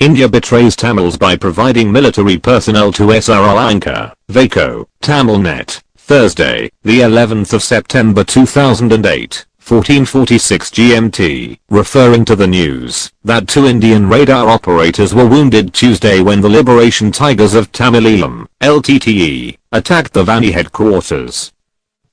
India betrays Tamils by providing military personnel to Sri Lanka, Vaiko, Tamilnet, Thursday, the 11th of September 2008, 14:46 GMT, referring to the news that 2 Indian radar operators were wounded Tuesday when the Liberation Tigers of Tamileelam, LTTE, attacked the Vanni Headquarters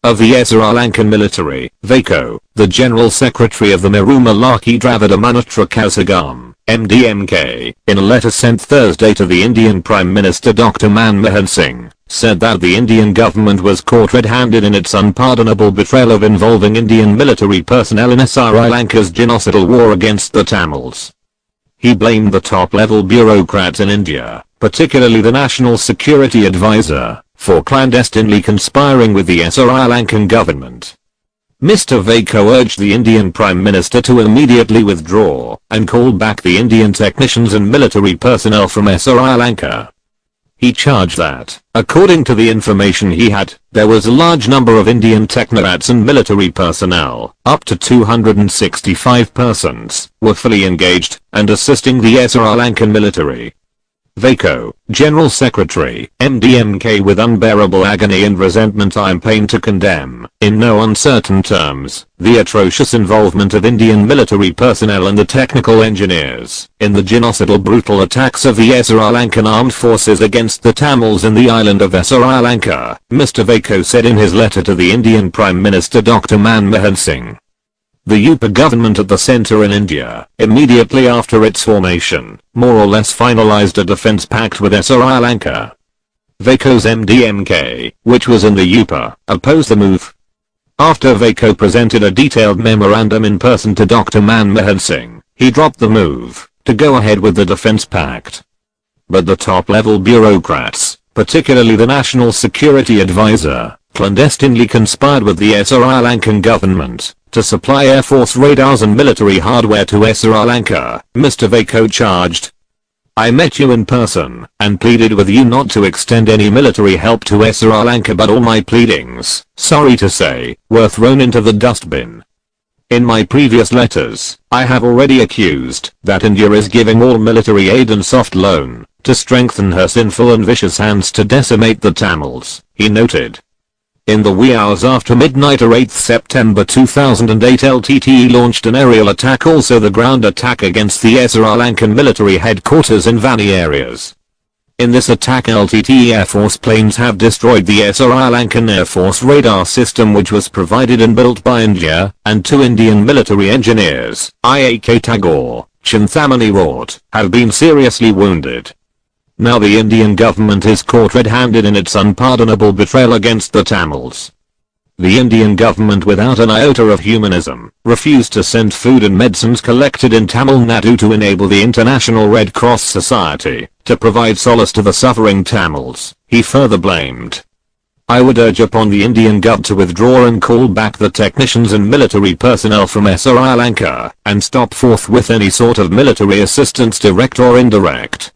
of the Sri Lankan military. Vaiko, the General Secretary of the Marumalarchi Dravida Munnetra Kazhagam, MDMK, in a letter sent Thursday to the Indian Prime Minister Dr. Manmohan Singh, said that the Indian government was caught red-handed in its unpardonable betrayal of involving Indian military personnel in Sri Lanka's genocidal war against the Tamils. He blamed the top-level bureaucrats in India, particularly the National Security Advisor, for clandestinely conspiring with the Sri Lankan government. Mr. Vaiko urged the Indian Prime Minister to immediately withdraw and call back the Indian technicians and military personnel from Sri Lanka. He charged that, according to the information he had, there was a large number of Indian technocrats and military personnel, up to 265 persons, were fully engaged and assisting the Sri Lankan military. Vaiko, General Secretary, MDMK. With unbearable agony and resentment I am pained to condemn, in no uncertain terms, the atrocious involvement of Indian military personnel and the technical engineers in the genocidal brutal attacks of the Sri Lankan armed forces against the Tamils in the island of Sri Lanka, Mr. Vaiko said in his letter to the Indian Prime Minister Dr. Manmohan Singh. The UP government at the centre in India, immediately after its formation, more or less finalized a defense pact with Sri Lanka. Vaiko's MDMK, which was in the UP, opposed the move. After Vaiko presented a detailed memorandum in person to Dr. Manmohan Singh, he dropped the move to go ahead with the defense pact. But the top-level bureaucrats, particularly the National Security Advisor, clandestinely conspired with the Sri Lankan government to supply Air Force radars and military hardware to Sri Lanka, Mr. Vaiko charged. I met you in person and pleaded with you not to extend any military help to Sri Lanka, but all my pleadings, sorry to say, were thrown into the dustbin. In my previous letters, I have already accused that India is giving all military aid and soft loan to strengthen her sinful and vicious hands to decimate the Tamils, he noted. In the wee hours after midnight of 8 September 2008, LTTE launched an aerial attack, also the ground attack, against the Sri Lankan military headquarters in Vanni areas. In this attack, LTTE Air Force planes have destroyed the Sri Lankan Air Force radar system, which was provided and built by India, and 2 Indian military engineers, Vaiko Tagore, Chinthamani Rort, have been seriously wounded. Now the Indian government is caught red-handed in its unpardonable betrayal against the Tamils. The Indian government, without an iota of humanism, refused to send food and medicines collected in Tamil Nadu to enable the International Red Cross Society to provide solace to the suffering Tamils, he further blamed. I would urge upon the Indian Gov to withdraw and call back the technicians and military personnel from Sri Lanka, and stop forthwith any sort of military assistance, direct or indirect,